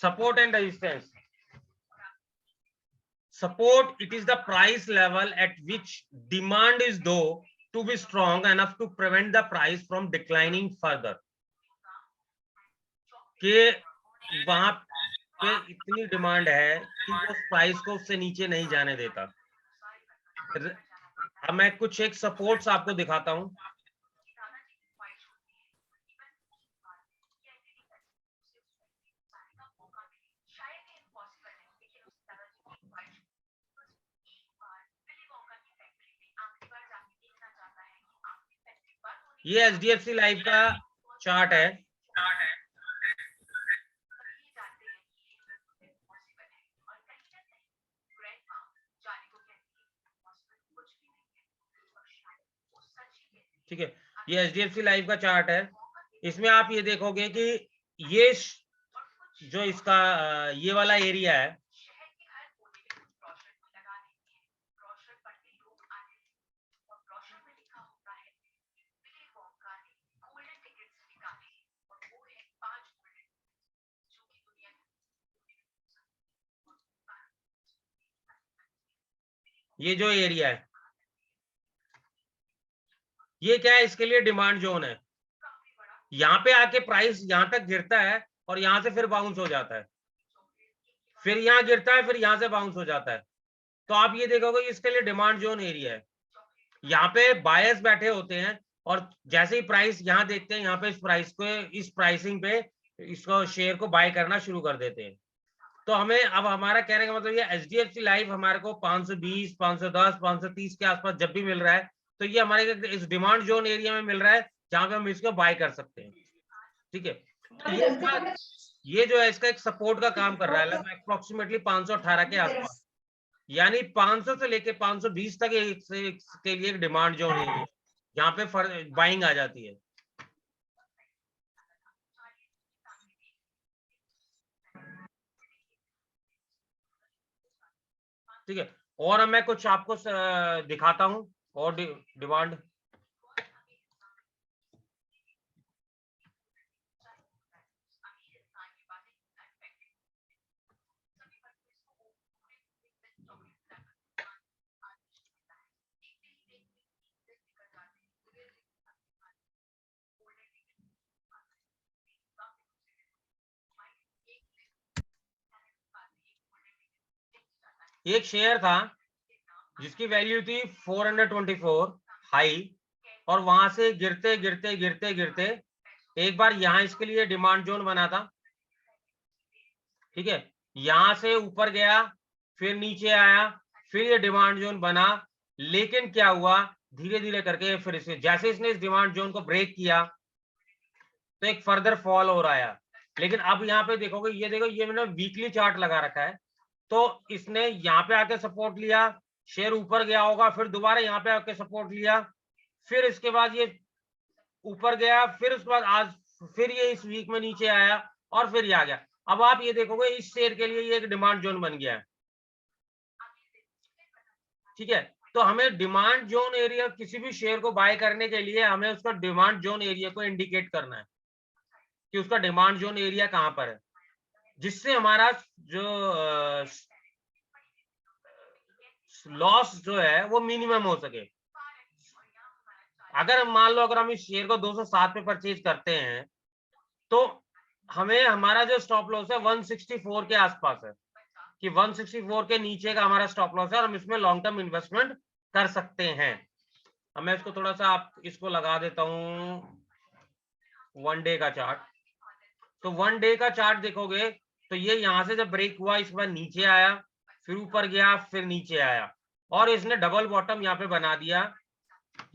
support and resistance. Support, it is the price level at which demand is though to be strong enough to prevent the price from declining further. कि वहां पे इतनी demand है कि वो price को उससे नीचे नहीं जाने देता. अब मैं कुछ एक सपोर्ट्स आपको दिखाता हूं. ये HDFC लाइफ का चार्ट है. ठीक है, ये HDFC लाइफ का चार्ट है. इसमें आप ये देखोगे कि ये जो इसका ये वाला एरिया है, ये जो एरिया है, ये क्या है, इसके लिए डिमांड जोन है. यहाँ पे आके प्राइस यहाँ तक गिरता है और यहाँ से फिर बाउंस हो जाता है, फिर यहाँ गिरता है, फिर यहाँ से बाउंस हो जाता है. तो आप ये देखोगे इसके लिए डिमांड जोन एरिया है. यहाँ पे बायर्स बैठे होते हैं और जैसे ही प्राइस यहाँ देखते हैं, यहाँ पे इस प्राइस को, इस प्राइसिंग पे इसको शेयर को बाय करना शुरू कर देते हैं. तो हमें अब हमारा कहने का मतलब ये HDFC लाइफ हमारे को 520, 510, 530 के आसपास जब भी मिल रहा है, तो ये हमारे इस डिमांड जोन एरिया में मिल रहा है जहां पे हम इसको बाय कर सकते हैं. ठीक है, तो ये जो है इसका एक सपोर्ट का काम कर रहा है लगभग अप्रोक्सीमेटली 518 के आसपास, यानी 500 से लेके 520 तक के लिए एक डिमांड जोन है जहाँ पे बाइंग आ जाती है. ठीक है, और मैं कुछ आपको दिखाता हूं और डिमांड. एक शेयर था जिसकी वैल्यू थी 424 हाई, और वहां से गिरते गिरते गिरते गिरते एक बार यहाँ इसके लिए डिमांड जोन बना था. ठीक है, यहां से ऊपर गया, फिर नीचे आया, फिर ये डिमांड जोन बना. लेकिन क्या हुआ, धीरे धीरे करके फिर इसे जैसे इसने इस डिमांड जोन को ब्रेक किया तो एक फर्दर फॉल हो रहा है. लेकिन अब यहाँ पे देखोगे, ये देखो, ये मैंने वीकली चार्ट लगा रखा है. तो इसने यहाँ पे आके सपोर्ट लिया, शेयर ऊपर गया होगा, फिर दोबारा यहाँ पे आके सपोर्ट लिया, फिर इसके बाद ये ऊपर गया, फिर उसके बाद आज फिर ये इस वीक में नीचे आया और फिर ये आ गया. अब आप ये देखोगे इस शेयर के लिए ये एक डिमांड जोन बन गया है. ठीक है, तो हमें डिमांड जोन एरिया, किसी भी शेयर को बाय करने के लिए हमें उसका डिमांड जोन एरिया को इंडिकेट करना है कि उसका डिमांड जोन एरिया कहां पर है, जिससे हमारा जो लॉस जो है वो मिनिमम हो सके. अगर हम मान लो, अगर हम इस शेयर को 207 पे परचेज करते हैं तो हमें हमारा जो स्टॉप लॉस है 164 के आसपास है, कि 164 के नीचे का हमारा स्टॉप लॉस है और हम इसमें लॉन्ग टर्म इन्वेस्टमेंट कर सकते हैं. अब मैं इसको थोड़ा सा आप इसको लगा देता हूं 1 डे का चार्ट. तो 1 डे का चार्ट देखोगे तो ये यहां से जब ब्रेक हुआ, इसके बाद नीचे आया, फिर ऊपर गया, फिर नीचे आया, और इसने डबल बॉटम यहाँ पे बना दिया.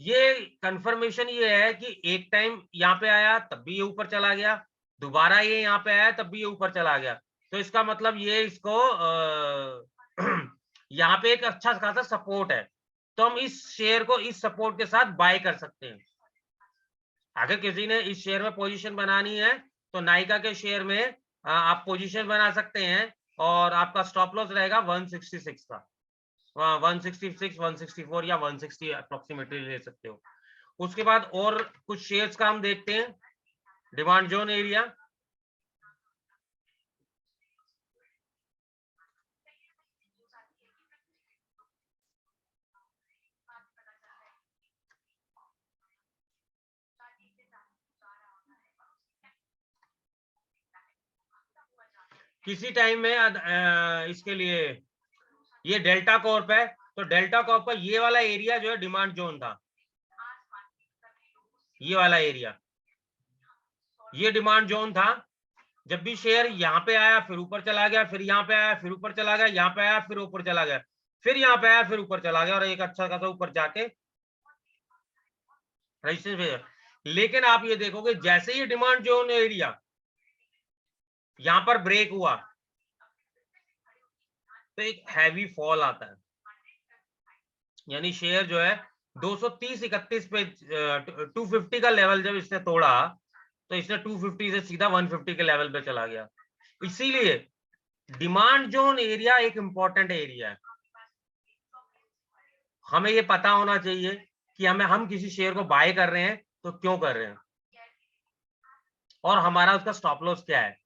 ये कंफर्मेशन ये है कि एक टाइम यहाँ पे आया तब भी ये ऊपर चला गया, दोबारा ये यहाँ पे आया तब भी ये ऊपर चला गया. तो इसका मतलब ये इसको यहाँ पे एक अच्छा खासा सपोर्ट है. तो हम इस शेयर को इस सपोर्ट के साथ बाय कर सकते हैं. अगर किसी ने इस शेयर में पोजीशन बनानी है तो नाइका के शेयर में आप पोजीशन बना सकते हैं और आपका स्टॉप लॉस रहेगा 166 का. 166, 164 या 160 अप्रोक्सीमेटली ले सकते हो. उसके बाद और कुछ शेयर्स का हम देखते हैं डिमांड जोन एरिया. किसी टाइम में इसके लिए ये डेल्टा कॉर्प है, तो डेल्टा कॉर्प का ये वाला एरिया जो है डिमांड जोन था, ये वाला एरिया ये डिमांड जोन था। जब भी शेयर यहाँ पे आया फिर ऊपर चला गया, फिर यहाँ पे आया फिर ऊपर चला गया, यहाँ पे आया फिर ऊपर चला गया, फिर यहाँ पे आया फिर ऊपर चला गया, और एक अच्छा खासा ऊपर जाके रेजिस्टेंस पे। लेकिन आप ये देखोगे जैसे ही डिमांड जोन एरिया यहाँ पर ब्रेक हुआ तो एक हैवी फॉल आता है, यानी शेयर जो है 230-31 पे 250 का लेवल जब इसने तोड़ा तो इसने 250 से सीधा 150 के लेवल पे चला गया। इसीलिए डिमांड जोन एरिया एक इंपॉर्टेंट एरिया है। हमें ये पता होना चाहिए कि हम किसी शेयर को बाय कर रहे हैं तो क्यों कर रहे हैं, और हमारा उसका स्टॉप लॉस क्या है।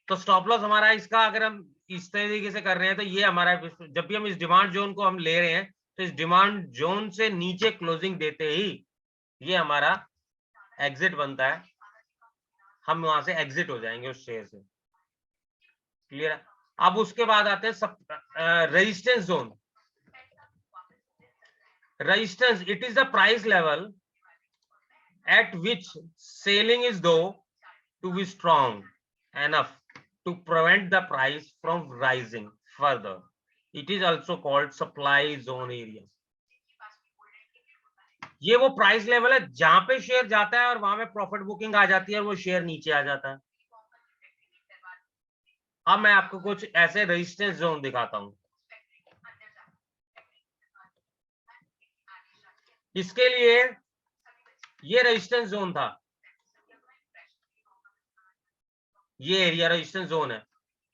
तो स्टॉप लॉस हमारा इसका, अगर हम इस तरीके से कर रहे हैं तो ये हमारा, जब भी हम इस डिमांड जोन को हम ले रहे हैं तो इस डिमांड जोन से नीचे क्लोजिंग देते ही ये हमारा एग्जिट बनता है, हम वहां से एग्जिट हो जाएंगे उस शेयर से। क्लियर है? अब उसके बाद आते हैं resistance zone. Resistance, it is the price level at which selling is though to be strong enough to prevent the price from rising further. It is also called supply zone area. ये वो price level है जहां पे share जाता है और वहां पे प्रॉफिट बुकिंग आ जाती है और वो शेयर नीचे आ जाता है। अब मैं आपको कुछ ऐसे रेजिस्टेंस जोन दिखाता हूं। इसके लिए ये रेजिस्टेंस जोन था, ये एरिया रेजिस्टेंस जोन है।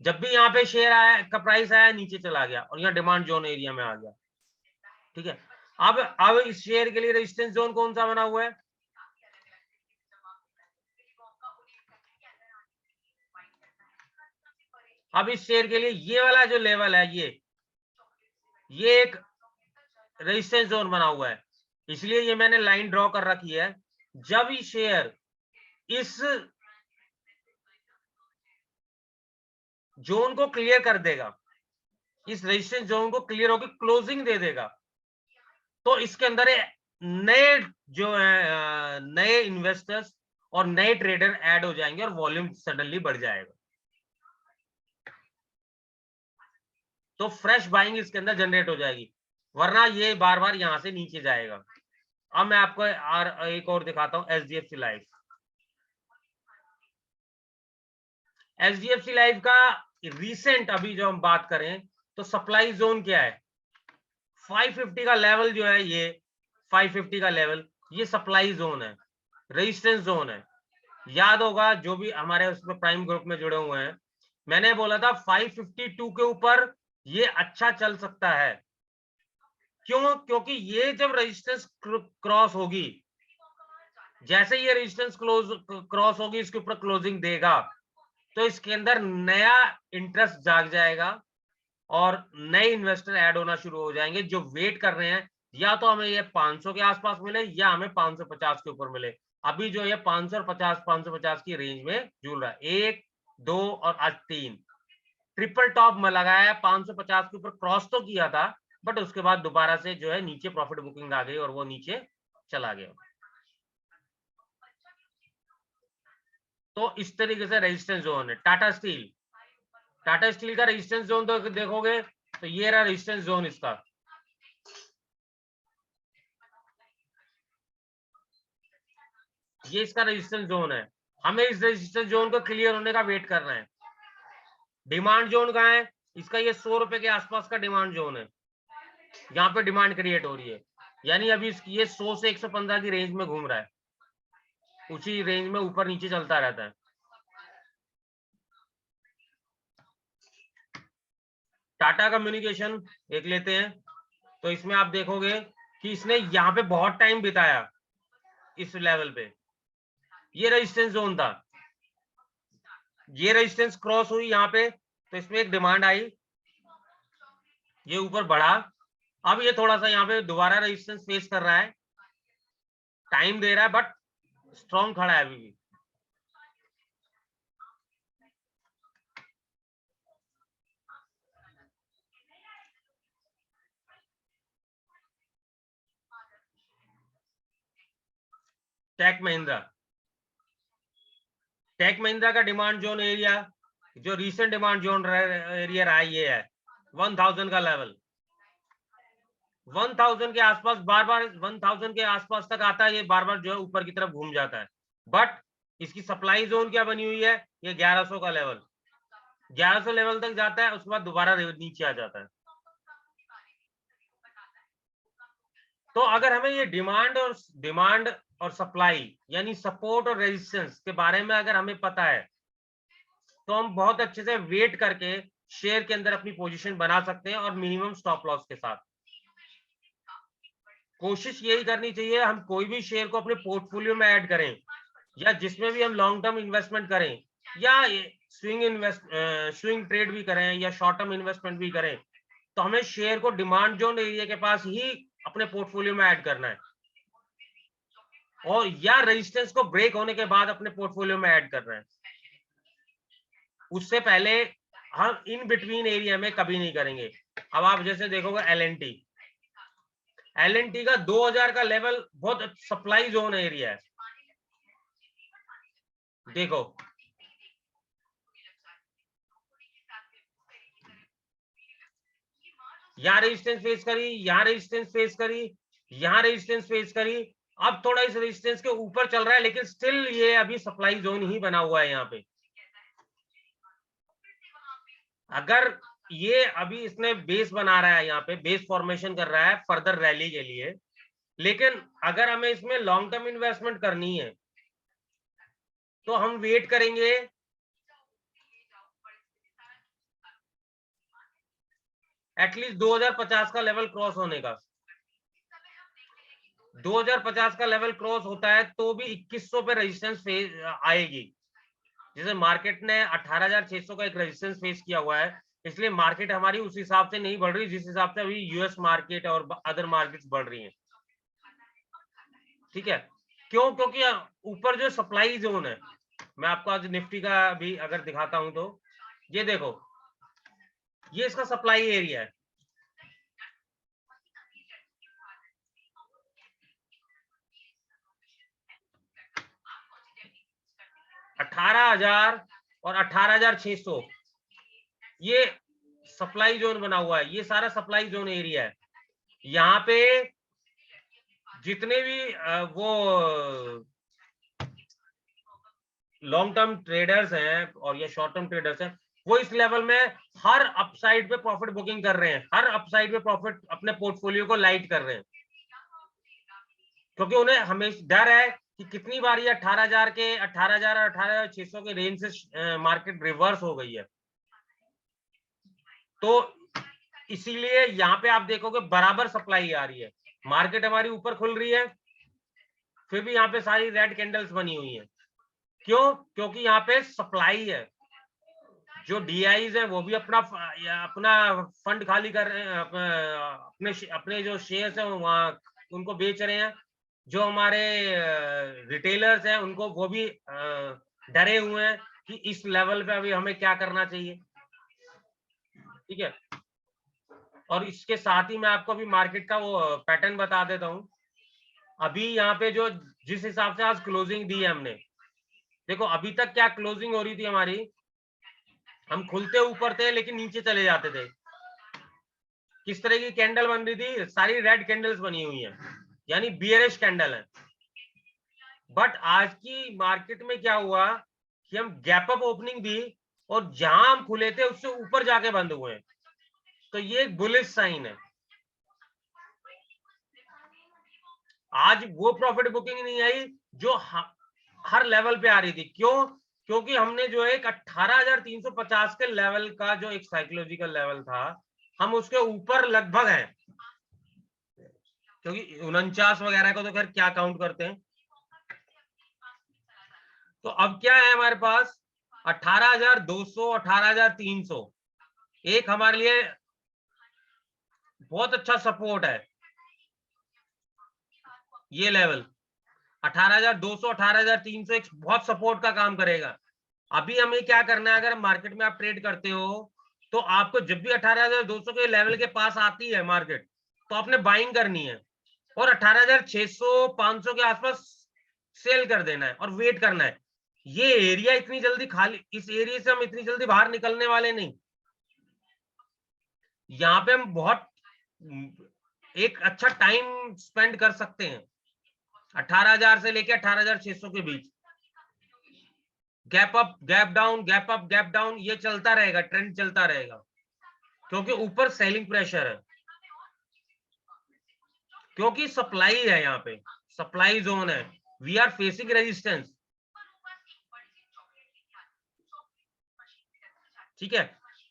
जब भी यहाँ पे शेयर आया का प्राइस आया नीचे चला गया और यहाँ डिमांड जोन एरिया में आ गया। ठीक है, अब इस शेयर के लिए रेजिस्टेंस जोन कौन सा बना हुआ है? अब इस शेयर के लिए ये वाला जो लेवल है ये एक रेजिस्टेंस जोन बना हुआ है, इसलिए ये मैंने लाइन ड्रॉ कर रखी है। जब ये शेयर इस जोन को क्लियर कर देगा, इस रेजिस्टेंस जोन को क्लियर होकर क्लोजिंग दे देगा, तो इसके अंदर नए जो है नए इन्वेस्टर्स और नए ट्रेडर ऐड हो जाएंगे और वॉल्यूम सडनली बढ़ जाएगा। तो फ्रेश बाइंग इसके अंदर जनरेट हो जाएगी, वरना ये बार बार यहां से नीचे जाएगा। अब मैं आपको एक और दिखाता हूं, एचडीएफसी लाइफ। एचडीएफसी लाइफ का रिसेंट अभी जो हम बात करें तो सप्लाई जोन क्या है? 550 का लेवल जो है, ये 550 का लेवल ये सप्लाई जोन है, रेजिस्टेंस जोन है। याद होगा जो भी हमारे उसमें प्राइम ग्रुप में जुड़े हुए हैं, मैंने बोला था 552 के ऊपर ये अच्छा चल सकता है। क्यों? क्योंकि ये जब रेजिस्टेंस क्रॉस होगी, जैसे ये रेजिस्टेंस क्रॉस होगी इसके ऊपर क्लोजिंग देगा तो इसके अंदर नया इंटरेस्ट जाग जाएगा और नए इन्वेस्टर ऐड होना शुरू हो जाएंगे जो वेट कर रहे हैं या तो हमें ये 500 के आसपास मिले या हमें 550 के ऊपर मिले। अभी जो ये 500 और 550 की रेंज में झूल रहा है। 1, 2 और आज 3 ट्रिपल टॉप में लगाया, 550 के ऊपर क्रॉस तो किया था, बट उसके बाद दोबारा से जो है नीचे प्रॉफिट बुकिंग आ गई और वो नीचे चला गया। तो इस तरीके से रेजिस्टेंस जोन है। टाटा स्टील का रेजिस्टेंस जोन तो देखोगे तो ये रहा रेजिस्टेंस जोन इसका, ये इसका रेजिस्टेंस जोन है। हमें इस रेजिस्टेंस जोन को क्लियर होने का वेट करना है। डिमांड जोन कहाँ है इसका? ये 100 रुपए के आसपास का डिमांड जोन है, यहाँ पे डिमांड क्रिएट हो रही है, यानी अभी ये 100 से 115 की रेंज में घूम रहा है, उसी रेंज में ऊपर नीचे चलता रहता है। टाटा कम्युनिकेशन देख लेते हैं, तो इसमें आप देखोगे कि इसने यहाँ पे बहुत टाइम बिताया इस लेवल पे। ये रेजिस्टेंस जोन था, ये रेजिस्टेंस क्रॉस हुई यहाँ पे तो इसमें एक डिमांड आई, ये ऊपर बढ़ा। अब ये थोड़ा सा यहाँ पे दोबारा रेजिस्टेंस फेस कर रहा है, टाइम दे रहा है बट स्ट्रॉन्ग खड़ा है अभी भी। टेक महिंद्रा का डिमांड जोन एरिया, जो रीसेंट डिमांड जोन एरिया रहा ये है 1000 का लेवल। 1000 के आसपास बार बार 1000 के आसपास तक आता है, ये बार बार जो है ऊपर की तरफ घूम जाता है, बट इसकी सप्लाई जोन क्या बनी हुई है, ये 1100 का लेवल, 1100 लेवल तक जाता है, उसके बाद दोबारा नीचे आ जाता है। तो अगर हमें ये डिमांड और सप्लाई यानी सपोर्ट और रेजिस्टेंस के बारे में अगर हमें पता है, तो हम बहुत अच्छे से वेट करके शेयर के अंदर अपनी पोजीशन बना सकते हैं और मिनिमम स्टॉप लॉस के साथ। कोशिश यही करनी चाहिए हम कोई भी शेयर को अपने पोर्टफोलियो में ऐड करें, या जिसमें भी हम लॉन्ग टर्म इन्वेस्टमेंट करें, या स्विंग ट्रेड भी करें, या शॉर्ट टर्म इन्वेस्टमेंट भी करें, तो हमें शेयर को डिमांड जोन एरिया के पास ही अपने पोर्टफोलियो में ऐड करना है, और या रेजिस्टेंस को ब्रेक होने के बाद अपने पोर्टफोलियो में ऐड करना है। उससे पहले हम इन बिटवीन एरिया में कभी नहीं करेंगे। अब आप जैसे देखोगे एलएनटी का 2000 का लेवल बहुत सप्लाई जोन एरिया है, देखो यहाँ रेजिस्टेंस फेस करी, यहाँ रेजिस्टेंस फेस करी, यहाँ रेजिस्टेंस फेस करी, अब थोड़ा इस रेजिस्टेंस के ऊपर चल रहा है, लेकिन स्टिल ये अभी सप्लाई जोन ही बना हुआ है यहाँ पे। अगर ये अभी इसने बेस बना रहा है, यहाँ पे बेस फॉर्मेशन कर रहा है फर्दर रैली के लिए, लेकिन अगर हमें इसमें लॉन्ग टर्म इन्वेस्टमेंट करनी है तो हम वेट करेंगे एटलीस्ट 2050 का लेवल क्रॉस होने का। 2050 का लेवल क्रॉस होता है तो भी 2100 पे रेजिस्टेंस आएगी। जैसे मार्केट ने 18,600 का एक रेजिस्टेंस फेस किया हुआ है, इसलिए मार्केट हमारी उस हिसाब से नहीं बढ़ रही जिस हिसाब से अभी यूएस मार्केट और अदर मार्केट्स बढ़ रही हैं। ठीक है, क्यों? क्योंकि ऊपर जो सप्लाई जोन है, मैं आपको आज निफ्टी का भी अगर दिखाता हूं तो ये देखो, ये इसका सप्लाई एरिया है। $18,000 और 18,600 ये सप्लाई जोन बना हुआ है, ये सारा सप्लाई जोन एरिया है। यहाँ पे जितने भी वो लॉन्ग टर्म ट्रेडर्स हैं और या शॉर्ट टर्म ट्रेडर्स हैं, वो इस लेवल में हर अपसाइड पे प्रॉफिट बुकिंग कर रहे हैं, हर अपसाइड पे प्रॉफिट अपने पोर्टफोलियो को लाइट कर रहे हैं, क्योंकि उन्हें हमेशा डर है कि कितनी बार ये 18,000 के 18,000 और 18,600 के रेंज से मार्केट रिवर्स हो गई है। तो इसीलिए यहाँ पे आप देखोगे बराबर सप्लाई आ रही है, मार्केट हमारी ऊपर खुल रही है, फिर भी यहाँ पे सारी रेड कैंडल्स बनी हुई है। क्यों? क्योंकि यहाँ पे सप्लाई है, जो डीआईज है वो भी अपना फंड खाली कर रहे हैं, अपने जो शेयर्स हैं वहां उनको बेच रहे हैं, जो हमारे रिटेलर्स हैं उनको वो भी डरे हुए हैं कि इस लेवल पे अभी हमें क्या करना चाहिए। ठीक है, और इसके साथ ही मैं आपको अभी मार्केट का वो पैटर्न बता देता हूँ। अभी यहाँ पे जो जिस हिसाब से आज क्लोजिंग दी है हमने, देखो अभी तक क्या क्लोजिंग हो रही थी हमारी, हम खुलते ऊपर थे लेकिन नीचे चले जाते थे। किस तरह की कैंडल बन रही थी? सारी रेड कैंडल्स बनी हुई है, यानी बियरिश कैंडल है। बट आज की मार्केट में क्या हुआ कि हम गैप अप ओपनिंग दी और जहां हम खुले थे उससे ऊपर जाके बंद हुए, तो ये एक बुलिश साइन है। आज वो प्रॉफिट बुकिंग नहीं आई जो हर लेवल पे आ रही थी। क्यों? क्योंकि हमने जो एक 18,350 के लेवल का जो एक साइकोलॉजिकल लेवल था, हम उसके ऊपर लगभग हैं, क्योंकि 49 वगैरह को तो खैर क्या काउंट करते हैं। तो अब क्या है हमारे पास 18,200 18,300 एक हमारे लिए बहुत अच्छा सपोर्ट है। ये लेवल 18,200 18,300 एक बहुत सपोर्ट का काम करेगा। अभी हमें क्या करना है, अगर मार्केट में आप ट्रेड करते हो तो आपको जब भी 18,200 के लेवल के पास आती है मार्केट, तो आपने बाइंग करनी है, और 18,600 500 के आसपास सेल कर देना है और वेट करना है। ये एरिया इतनी जल्दी खाली, इस एरिया से हम इतनी जल्दी बाहर निकलने वाले नहीं। यहाँ पे हम बहुत एक अच्छा टाइम स्पेंड कर सकते हैं। 18,000 से लेके 18,600 के बीच gap up gap down, gap up gap down, ये चलता रहेगा, ट्रेंड चलता रहेगा, क्योंकि ऊपर सेलिंग प्रेशर है, क्योंकि सप्लाई है, यहाँ पे सप्लाई जोन है। वी आर फेसिंग रेजिस्टेंस, ठीक है।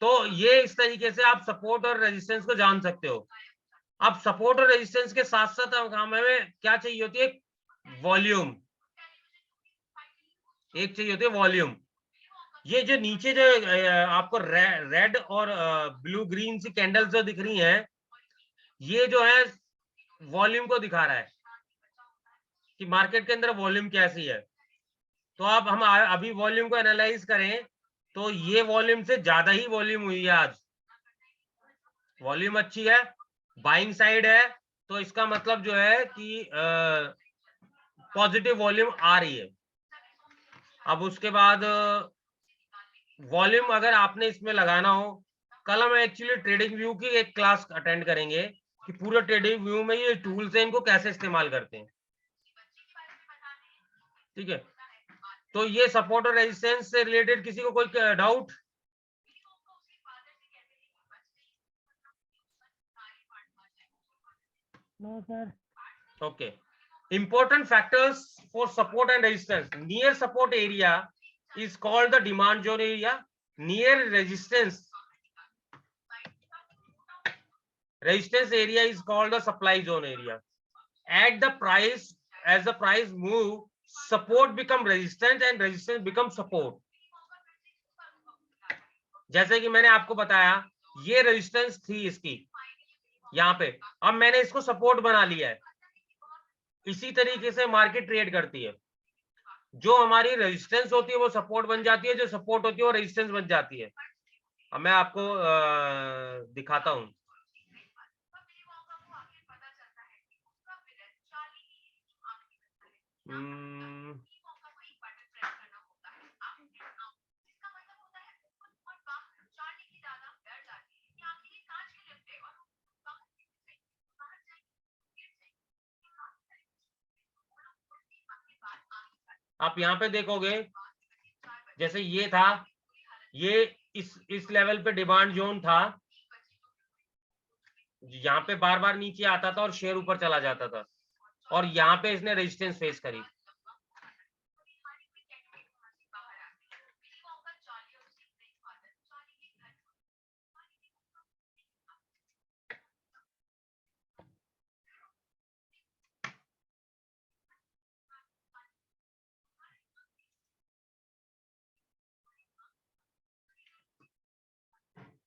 तो ये इस तरीके से आप सपोर्ट और रेजिस्टेंस को जान सकते हो। अब सपोर्ट और रेजिस्टेंस के साथ साथ हमें क्या चाहिए होती है, वॉल्यूम, एक चाहिए होती है वॉल्यूम। ये जो नीचे जो आपको रेड और ब्लू ग्रीन सी कैंडल्स जो दिख रही हैं, ये जो है वॉल्यूम को दिखा रहा है कि मार्केट के अंदर वॉल्यूम कैसी है। तो अब हम अभी वॉल्यूम को एनालाइज करें तो ये वॉल्यूम से ज्यादा ही वॉल्यूम हुई है आज। वॉल्यूम अच्छी है, बाइंग साइड है, तो इसका मतलब जो है कि पॉजिटिव वॉल्यूम आ रही है। अब उसके बाद वॉल्यूम अगर आपने इसमें लगाना हो, कल हम एक्चुअली ट्रेडिंग व्यू की एक क्लास अटेंड करेंगे कि पूरे ट्रेडिंग व्यू में ये टूल्स हैं, इनको कैसे इस्तेमाल करते हैं, ठीक है। तो ये सपोर्ट और रेजिस्टेंस से रिलेटेड किसी को कोई doubt? No sir. Okay. Important factors for support and resistance. Near support area is called the demand zone area. Near resistance area is called the supply zone area. At the price, as the price move, support become resistance and resistance become support. जैसे कि मैंने आपको बताया, ये resistance थी इसकी यहाँ पे, अब मैंने इसको सपोर्ट बना लिया है। इसी तरीके से मार्केट ट्रेड करती है, जो हमारी रेजिस्टेंस होती है वो सपोर्ट बन जाती है, जो सपोर्ट होती है वो रेजिस्टेंस बन जाती है। अब मैं आपको दिखाता हूं। आप यहाँ पे देखोगे, जैसे ये था, ये इस लेवल पे डिमांड जोन था, यहाँ पे बार बार नीचे आता था और शेयर ऊपर चला जाता था, और यहाँ पे इसने रेजिस्टेंस फेस करी।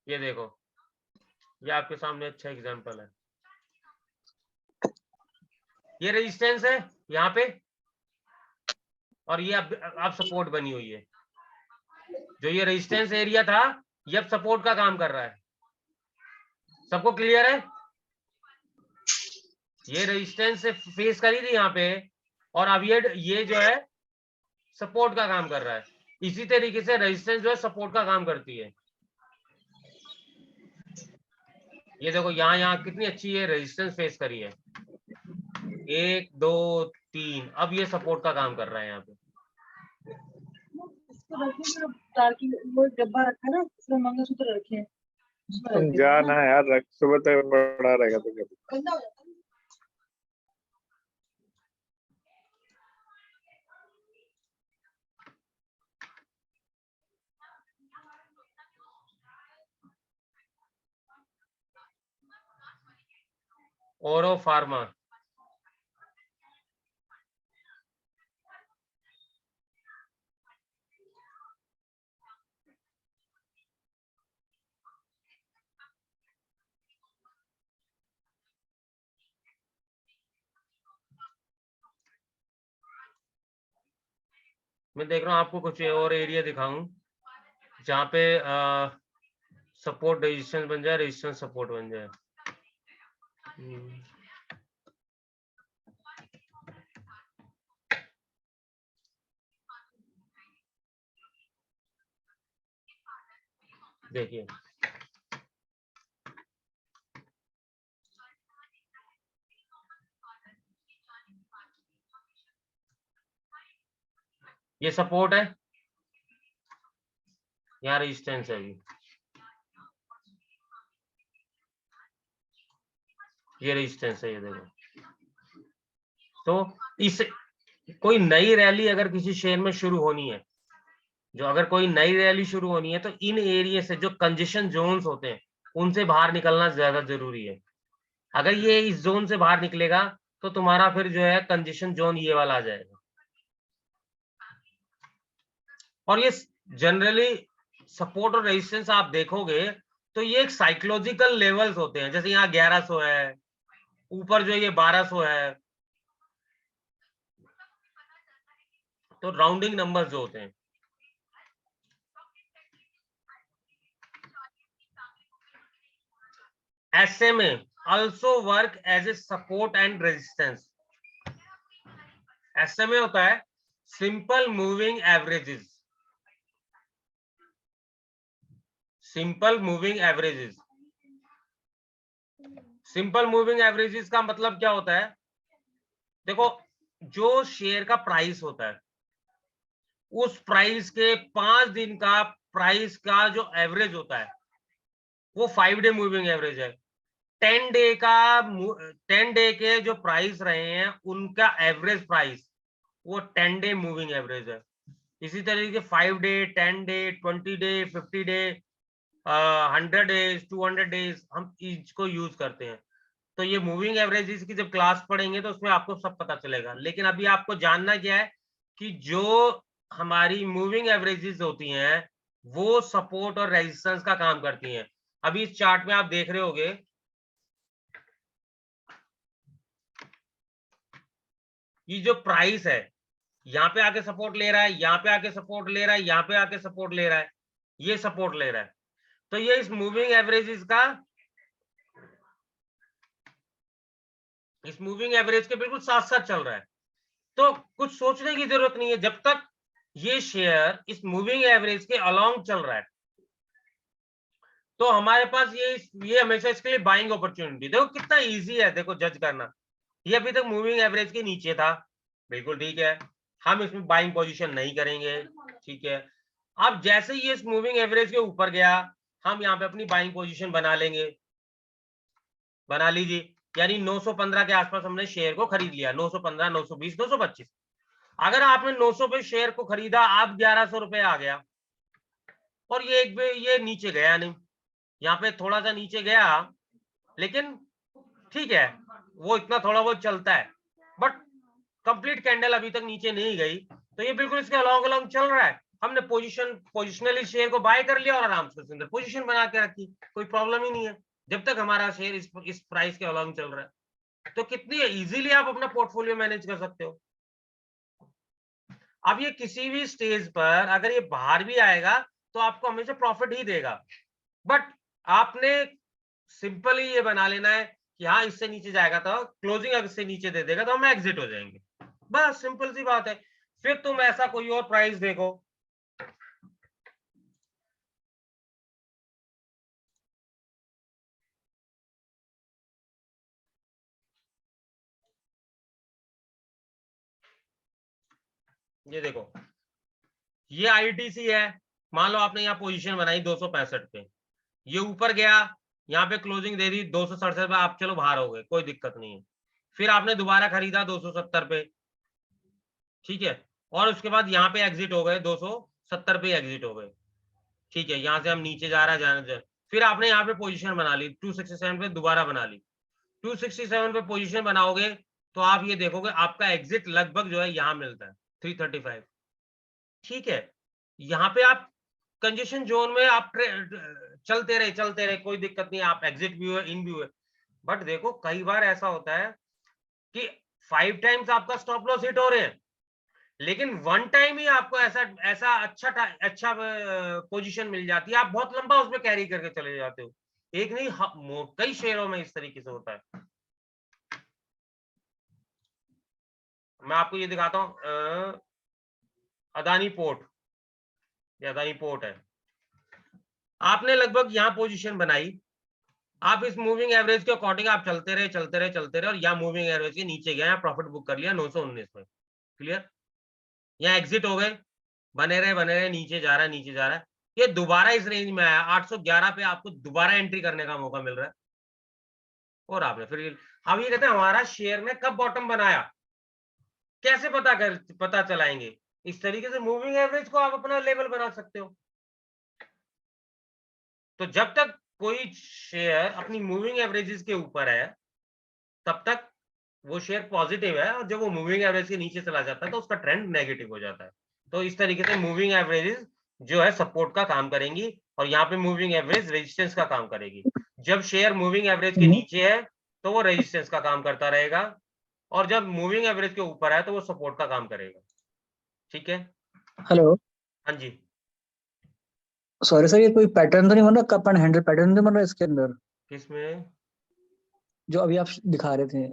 ये देखो, ये आपके सामने अच्छा एग्जांपल है। ये रेजिस्टेंस है यहाँ पे, और ये अब सपोर्ट बनी हुई है। जो ये रेजिस्टेंस एरिया था, ये अब सपोर्ट का काम कर रहा है। सबको क्लियर है? ये रेजिस्टेंस से फेस करी थी यहाँ पे, और अब ये जो है सपोर्ट का काम कर रहा है। इसी तरीके से रेजिस्टेंस जो है सपोर्ट का काम करती है। ये देखो यहाँ कितनी अच्छी ये रेजिस्टेंस फेस करी है, 1 2 3, अब ये सपोर्ट का काम कर रहा है यहाँ पे। वो डब्बा रखा ना, उसमें मंगलसूत्र रखे हैं, तुम जाना यार, रख सुबह तक बड़ा रहेगा तो गंदा हो जाता है। ओरो फार्मा, मैं देख रहा हूँ आपको कुछ और एरिया दिखाऊं जहाँ पे सपोर्ट रेजिस्टेंस बन जाए, रेजिस्टेंस सपोर्ट बन जाए। देखिए ये सपोर्ट है, यहाँ रेजिस्टेंस है, अभी ये रेजिस्टेंस है, ये देखो। तो इस कोई नई रैली अगर किसी शेयर में शुरू होनी है, जो अगर कोई नई रैली शुरू होनी है, तो इन एरिया से जो कंजेशन जोन्स होते हैं उनसे बाहर निकलना ज्यादा जरूरी है। अगर ये इस जोन से बाहर निकलेगा तो तुम्हारा फिर जो है कंजेशन जोन ये वाला आ जाएगा। और ये जनरली सपोर्ट और रेजिस्टेंस आप देखोगे तो ये एक साइकोलॉजिकल लेवल्स होते हैं, जैसे यहाँ 1100 है, ऊपर जो ये 1200 है, तो राउंडिंग नंबर्स जो होते हैं। SMA also work as a support and resistance. SMA होता है simple moving averages, simple moving averages. Simple moving averages का मतलब क्या होता है? देखो, जो शेयर का प्राइस होता है उस प्राइस के 5 दिन का प्राइस का जो एवरेज होता है वो 5 डे मूविंग एवरेज है। 10 डे के जो प्राइस रहे हैं उनका एवरेज प्राइस वो 10 डे मूविंग एवरेज है। इसी तरीके 5 day, 10 day, 20 day, 50 day, 100 days, 200 days हम इसको यूज करते हैं। तो ये मूविंग एवरेजेस की जब क्लास पढ़ेंगे तो उसमें आपको सब पता चलेगा। लेकिन अभी आपको जानना क्या है कि जो हमारी मूविंग एवरेजेस होती हैं वो सपोर्ट और रेजिस्टेंस का काम करती हैं। अभी इस चार्ट में आप देख रहे होगे, ये जो प्राइस है यहाँ पे आके सपोर्ट ले रहा है, यहाँ पे आके सपोर्ट ले रहा है, यहाँ पे आके सपोर्ट ले रहा है, ये सपोर्ट ले रहा है। तो ये इस मूविंग एवरेजेस का, इस मूविंग एवरेज के बिल्कुल साथ साथ चल रहा है। तो कुछ सोचने की जरूरत नहीं है, जब तक ये शेयर इस मूविंग एवरेज के अलोंग चल रहा है तो हमारे पास ये हमेशा इसके लिए बाइंग अपॉर्चुनिटी। देखो कितना इजी है, देखो जज करना। ये अभी तक मूविंग एवरेज के नीचे था, बिल्कुल ठीक है, हम इसमें बाइंग पोजीशन नहीं करेंगे, ठीक है। अब जैसे ही इस मूविंग एवरेज के ऊपर गया हम यहाँ पे अपनी बाइंग पोजीशन बना लेंगे, बना लीजिए। यानी 915 के आसपास हमने शेयर को खरीद लिया, 915, 920, 925। अगर आपने 900 पे शेयर को खरीदा, आप 1100 रुपए आ गया और ये नीचे गया नहीं, यहाँ पे थोड़ा सा नीचे गया, लेकिन ठीक है वो इतना थोड़ा बहुत चलता है, बट कंप्लीट कैंडल अभी तक नीचे नहीं गई, तो ये बिल्कुल इसके अलोंग अलोंग चल रहा है। हमने पोजिशनली शेयर को बाय कर लिया और आराम से उसके अंदर पोजीशन बना के रखी, कोई प्रॉब्लम ही नहीं है जब तक हमारा शेयर इस प्राइस के अलोंग चल रहा है। तो कितनी इजीली आप अपना पोर्टफोलियो मैनेज कर सकते हो। अब ये किसी भी स्टेज पर अगर ये बाहर भी आएगा तो आपको हमेशा प्रॉफिट ही देगा, बट आपने सिंपली ये बना लेना है कि हाँ इससे नीचे जाएगा तो क्लोजिंग अगर इससे नीचे दे देगा तो हम एग्जिट हो जाएंगे, बस सिंपल सी बात है। फिर तुम ऐसा कोई और प्राइस देखो, ये देखो ये आईटीसी है, मान लो आपने यहाँ पोजीशन बनाई 265 पे, ये ऊपर गया, यहाँ पे क्लोजिंग दे दी 267 पे, आप चलो बाहर हो गए, कोई दिक्कत नहीं है। फिर आपने दोबारा खरीदा 270 पे, ठीक है, और उसके बाद यहाँ पे एग्जिट हो गए, 270 पे एग्जिट हो गए, ठीक है। यहाँ से हम नीचे जा रहा है, फिर आपने यहाँ पे पोजीशन बना ली 267 पे, दोबारा बना ली 267 पे पोजीशन बनाओगे तो आप ये देखोगे आपका एग्जिट लगभग जो है यहाँ मिलता है 335, ठीक है। यहाँ पे आप कंजेशन जोन में आप चलते रहे, कोई दिक्कत नहीं, आप एग्जिट भी हुए, इन भी हुए। बट देखो कई बार ऐसा होता है कि 5 टाइम्स आपका स्टॉप लॉस हिट हो रहे हैं, लेकिन 1 टाइम ही आपको ऐसा अच्छा पोजीशन मिल जाती है, आप बहुत लंबा उसमें कैरी करके चले जाते हो। एक नहीं, कई शेयरों में इस तरीके से होता है। मैं आपको ये दिखाता हूं, अदानी पोर्ट, ये अदानी पोर्ट है। आपने लगभग यहाँ पोजीशन बनाई, आप इस मूविंग एवरेज के अकॉर्डिंग आप चलते रहे और यहाँ मूविंग एवरेज के नीचे गए, प्रॉफिट बुक कर लिया 919 में। क्लियर? यहाँ एग्जिट हो गए, बने रहे, नीचे जा रहा है, ये दोबारा इस रेंज में आया 811 पे, आपको दोबारा एंट्री करने का मौका मिल रहा है। और आपने फिर अब ये कहते हैं हमारा शेयर ने कब बॉटम बनाया, कैसे पता चलाएंगे? इस तरीके से मूविंग एवरेज को आप अपना लेवल बना सकते हो। तो जब तक कोई शेयर अपनी मूविंग एवरेजेस के ऊपर है तब तक वो शेयर पॉजिटिव है, और जब वो मूविंग एवरेज के नीचे चला जाता है तो उसका ट्रेंड नेगेटिव हो जाता है। तो इस तरीके से मूविंग एवरेजेस जो है सपोर्ट का काम करेंगी, और यहाँ पे मूविंग एवरेज रेजिस्टेंस का काम करेगी। जब शेयर मूविंग एवरेज के नीचे है तो वो रेजिस्टेंस का काम करता रहेगा, और जब मूविंग एवरेज के ऊपर है तो वो सपोर्ट का काम करेगा। ठीक है? हेलो, हाँ जी। सॉरी सर, ये कोई पैटर्न तो नहीं बन रहा? कप एंड हैंडल पैटर्न नहीं बन रहा इसके अंदर किसमें? जो अभी आप दिखा रहे थे?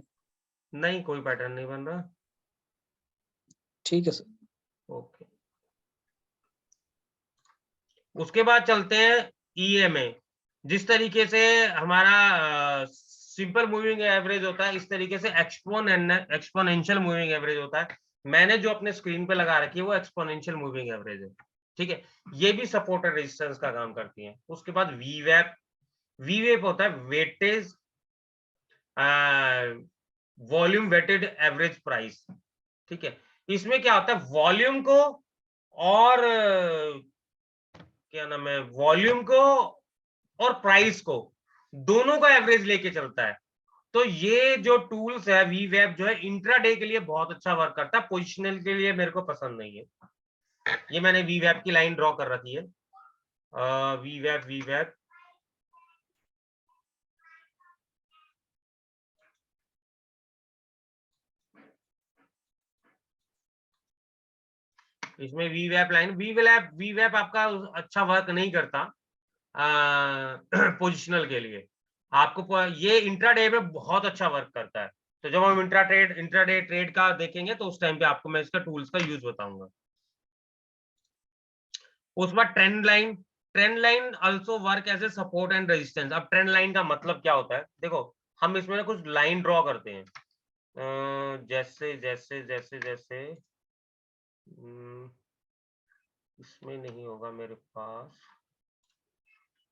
नहीं, कोई पैटर्न नहीं बन रहा। ठीक है सर। ओके, उसके बाद चलते हैं ईएमए। जिस तरीके से हमारा सिंपल मूविंग एवरेज होता है, इस तरीके से एक्सपोनेंशियल मूविंग एवरेज होता है। मैंने जो अपने स्क्रीन पे लगा रखी है वो एक्सपोनेंशियल मूविंग एवरेज है। ठीक है? ये भी सपोर्ट और रेजिस्टेंस का काम करती है। उसके बाद वीवेप होता है weightage volume weighted average price. ठीक है? इसमें क्या होता है, वॉल्यूम को और क्या नाम है, वॉल्यूम को और प्राइस को दोनों का एवरेज लेके चलता है। तो ये जो टूल्स है वीवेप जो है इंट्राडे के लिए बहुत अच्छा वर्क करता है, पोजिशनल के लिए मेरे को पसंद नहीं है। ये मैंने वीवेप की लाइन ड्रॉ कर रखी है। वीवेप इसमें वीवेप आपका अच्छा वर्क नहीं करता पोजिशनल के लिए। आपको ये इंट्राडे में बहुत अच्छा वर्क करता है। तो जब हम इंट्राडे ट्रेड का देखेंगे तो उस टाइम पे आपको मैं इसका टूल्स का यूज बताऊंगा। उसके बाद trend line also work as a support and resistance. अब ट्रेंड लाइन का मतलब क्या होता है, देखो हम इसमें ना कुछ लाइन ड्रॉ करते हैं, जैसे जैसे जैसे जैसे इसमें नहीं होगा मेरे पास,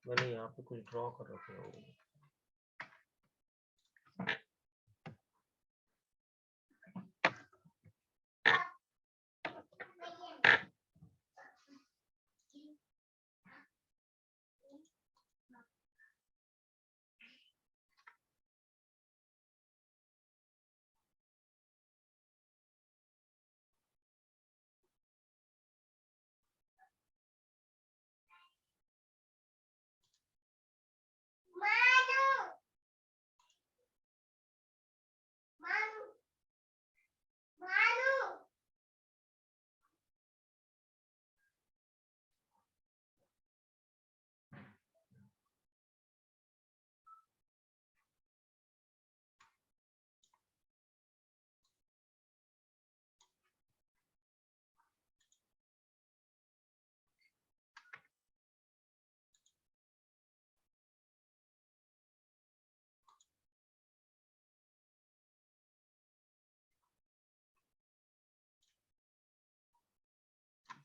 मैंने यहाँ पे कुछ ड्रॉ कर रखे होंगे।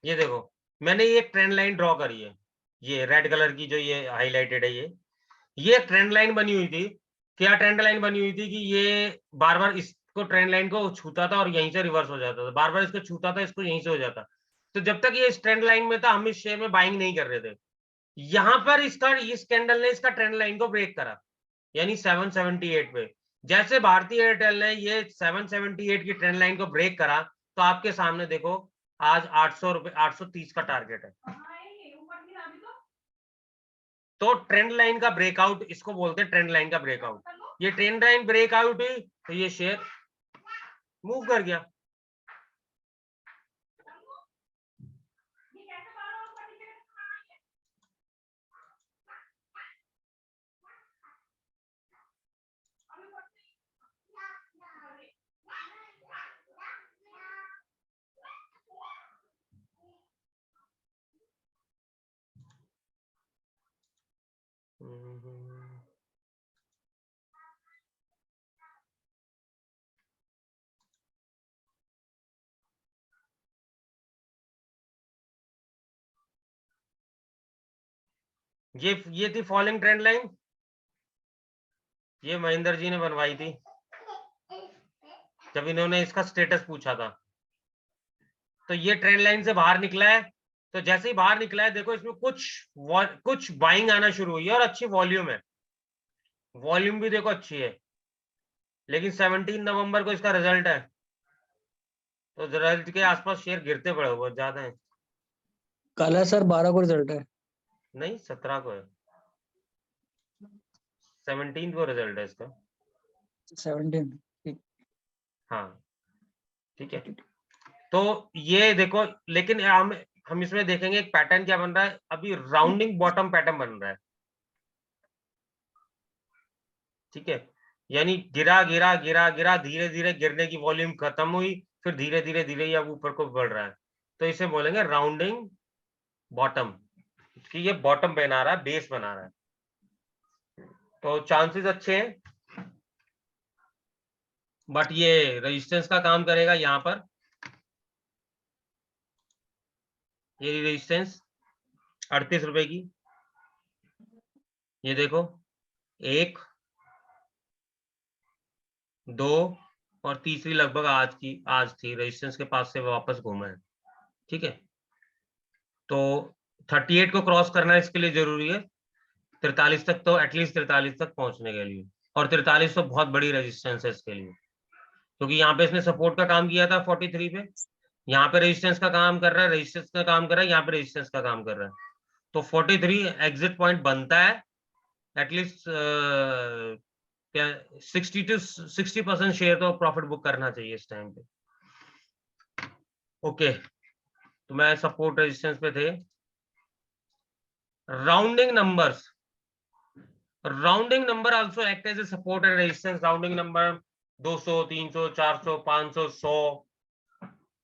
ये देखो मैंने ये ट्रेंड लाइन ड्रॉ करी है, ये रेड कलर की जो ये हाईलाइटेड है, ये ट्रेंड लाइन बनी हुई थी। क्या ट्रेंड लाइन बनी हुई थी कि ये बार बार इसको ट्रेंड लाइन को छूता था और यहीं से रिवर्स हो जाता था, बार बार इसको छूता था, इसको यहीं से हो जाता। तो जब तक ये इस ट्रेंड लाइन में था हम इस शेयर में बाइंग नहीं कर रहे थे। यहां पर इस कैंडल ने इसका ट्रेंड लाइन को ब्रेक करा, यानी 778 पे। जैसे भारतीय एयरटेल ने ये 778 की ट्रेंड लाइन को ब्रेक करा तो आपके सामने देखो आज 830 का टारगेट है। तो ट्रेंड लाइन का ब्रेकआउट इसको बोलते हैं, ट्रेंड लाइन का ब्रेकआउट। ये ट्रेंड लाइन ब्रेकआउट हुई तो ये शेयर मूव कर गया। ये थी फॉलिंग ट्रेंड लाइन, ये महेंद्र जी ने बनवाई थी जब इन्होंने इसका स्टेटस पूछा था। तो ये ट्रेंड लाइन से बाहर निकला है, तो जैसे ही बाहर निकला है देखो इसमें कुछ बाइंग आना शुरू हुई है और अच्छी वॉल्यूम है, वॉल्यूम भी देखो अच्छी है। लेकिन 17 नवंबर को इसका रिजल्ट है, तो रिजल्ट के आसपास शेयर गिरते पड़े बहुत ज्यादा है। कल है सर, 12 को रिजल्ट है। नहीं 17 को है, 17 को रिजल्ट है इसका। 17। हाँ ठीक है। तो ये देखो, लेकिन हम इसमें देखेंगे एक पैटर्न क्या बन रहा है, अभी राउंडिंग बॉटम पैटर्न बन रहा है। ठीक है, यानी गिरा गिरा गिरा गिरा, धीरे धीरे गिरने की वॉल्यूम खत्म हुई, फिर धीरे धीरे धीरे ये अब ऊपर को बढ़ रहा है, तो इसे बोलेंगे राउंडिंग बॉटम, कि ये बॉटम बना रहा है, बेस बना रहा है। तो चांसेस अच्छे हैं, बट ये रेजिस्टेंस का काम करेगा यहाँ पर। ये रेजिस्टेंस 38 रुपए की, ये देखो 1 2 और तीसरी लगभग आज थी, रेजिस्टेंस के पास से वापस घूमा है। ठीक है, तो 38 को क्रॉस करना इसके लिए जरूरी है, 43 तक, तो एटलीस्ट 43 तक पहुंचने के लिए, और 43 तो बहुत बड़ी रेजिस्टेंस है इसके लिए, क्योंकि यहाँ पे इसने सपोर्ट का काम किया था 43 पे, यहाँ पे रेजिस्टेंस का काम कर रहा है, रेजिस्टेंस का काम कर रहा है, यहाँ पे रेजिस्टेंस का काम कर रहा है। तो 43 एग्जिट पॉइंट बनता है, एटलीस्ट 60% शेयर तो प्रॉफिट बुक करना चाहिए इस टाइम पे। ओके, तो मैं सपोर्ट रेजिस्टेंस पे थे। Rounding number also act as a support and resistance. Rounding number 200, 300, 400, 500, 100,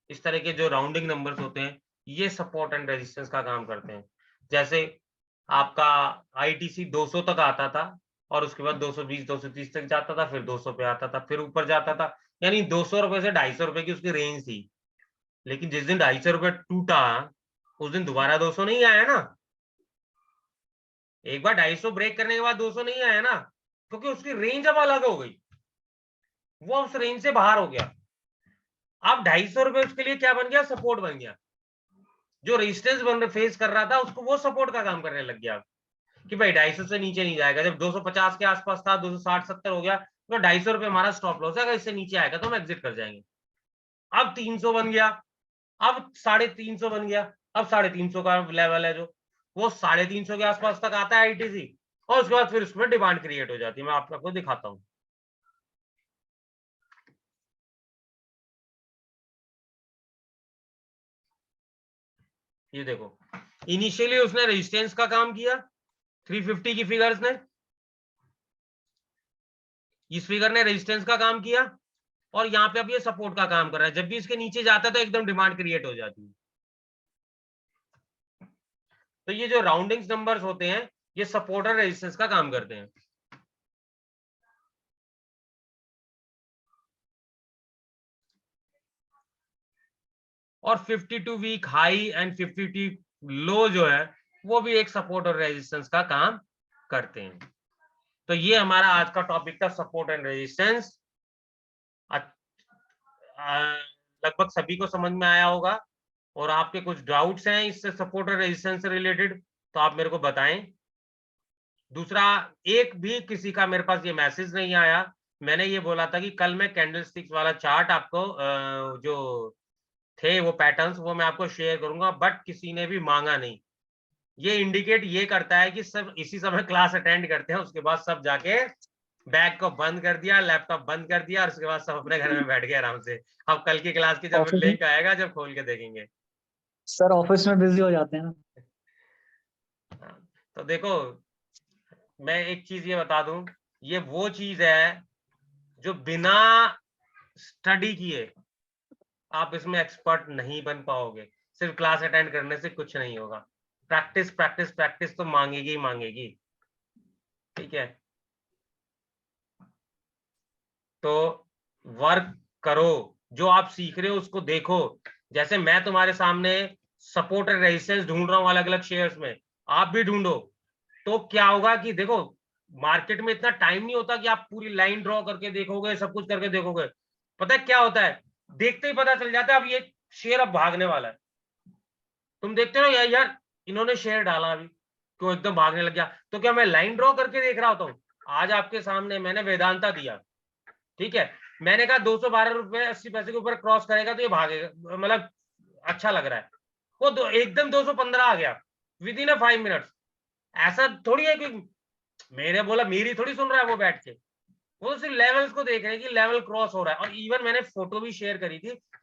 इस तरह के जो राउंडिंग नंबर्स होते हैं ये सपोर्ट एंड रेजिस्टेंस का काम करते हैं। जैसे आपका आईटीसी 200 तक आता था और उसके बाद 220, 230 तक जाता था, फिर 200 पे आता था, फिर ऊपर जाता था, यानी 200 रुपए से 250 रुपए की उसकी रेंज थी। लेकिन जिस दिन 250 रुपए टूटा उस दिन दोबारा 200 नहीं आया ना, एक बार 250 ब्रेक करने के बाद 200 नहीं आया ना, क्योंकि उसकी रेंज अब अलग हो गई, वो उस रेंज से बाहर हो गया। अब 250 रुपए उसके लिए क्या बन गया, सपोर्ट बन गया। जो रेजिस्टेंस फेस कर रहा था उसको वो सपोर्ट का काम करने लग गया कि भाई 250 से नीचे नहीं जाएगा। जब 250 के आसपास था, 260-70 हो गया, तो 250 रुपए हमारा स्टॉप लॉस है, अगर इससे नीचे आएगा तो हम एग्जिट कर जाएंगे। अब 300 बन गया, अब 350 बन गया, अब 350 का लेवल है जो वो 350 के आसपास तक आता है आईटीसी, और उसके बाद फिर उसमें डिमांड क्रिएट हो जाती है। मैं आपको दिखाता हूँ। ये देखो, इनिशियली उसने रेजिस्टेंस का काम किया 350 की फिगर्स ने, इस फिगर ने रेजिस्टेंस का काम किया, और यहाँ पे अब ये सपोर्ट का काम कर रहा है। जब भी इसके नीचे जाता है तो एकदम डिमांड क्रिएट हो जाती है। तो ये जो राउंडिंग्स नंबर्स होते हैं ये सपोर्ट और रेजिस्टेंस का काम करते हैं। और 52 वीक हाई एंड 52 लो जो है वो भी एक सपोर्ट और रेजिस्टेंस का काम करते हैं। तो ये हमारा आज का टॉपिक था, सपोर्ट एंड रेजिस्टेंस। लगभग सभी को समझ में आया होगा, और आपके कुछ डाउट्स हैं इससे सपोर्ट और रेजिस्टेंस से रिलेटेड तो आप मेरे को बताएं। दूसरा, एक भी किसी का मेरे पास ये मैसेज नहीं आया, मैंने ये बोला था कि कल मैं कैंडलस्टिक्स वाला चार्ट आपको जो थे वो पैटर्न्स वो मैं आपको शेयर करूंगा, बट किसी ने भी मांगा नहीं। ये इंडिकेट ये करता है कि सब इसी समय क्लास अटेंड करते हैं, उसके बाद सब जाके बैग को बंद कर दिया, लैपटॉप बंद कर दिया, और उसके बाद सब अपने घर में बैठ गए आराम से। अब कल की क्लास की जब ऑफिस में लिंक आएगा जब खोल के देखेंगे। सर, ऑफिस में बिजी हो जाते हैं ना। तो देखो, मैं एक चीज ये बता दूं, ये वो चीज है जो बिना स्टडी किए आप इसमें एक्सपर्ट नहीं बन पाओगे। सिर्फ क्लास अटेंड करने से कुछ नहीं होगा, प्रैक्टिस प्रैक्टिस प्रैक्टिस तो मांगेगी ही मांगेगी। ठीक है, तो वर्क करो, जो आप सीख रहे हो उसको देखो। जैसे मैं तुम्हारे सामने सपोर्ट एंड रेजिस्टेंस ढूंढ रहा हूं अलग अलग शेयर्स में, आप भी ढूंढो। तो क्या होगा कि देखो मार्केट में इतना टाइम नहीं होता कि आप पूरी लाइन ड्रॉ करके देखोगे, सब कुछ करके देखोगे। पता है क्या होता है, देखते ही पता चल जाता है अब ये शेयर अब भागने वाला है। तुम देखते हो यार इन्होंने शेयर डाला अभी क्यों एकदम भागने लग गया, तो क्या मैं लाइन ड्रॉ करके देख रहा होता हूँ? आज आपके सामने मैंने वेदांता दिया, ठीक है, मैंने कहा 212 रुपए 80 पैसे के ऊपर क्रॉस करेगा तो ये भागेगा, मतलब अच्छा लग रहा है, वो एकदम 215 आ गया विद इन 5 मिनट्स। ऐसा थोड़ी है कि मैंने बोला मेरी थोड़ी सुन रहा है वो बैठ के, वो सिर्फ लेवल्स को देख रहे हैं कि लेवल क्रॉस हो रहा है। और इवन मैंने फोटो भी शेयर करी थी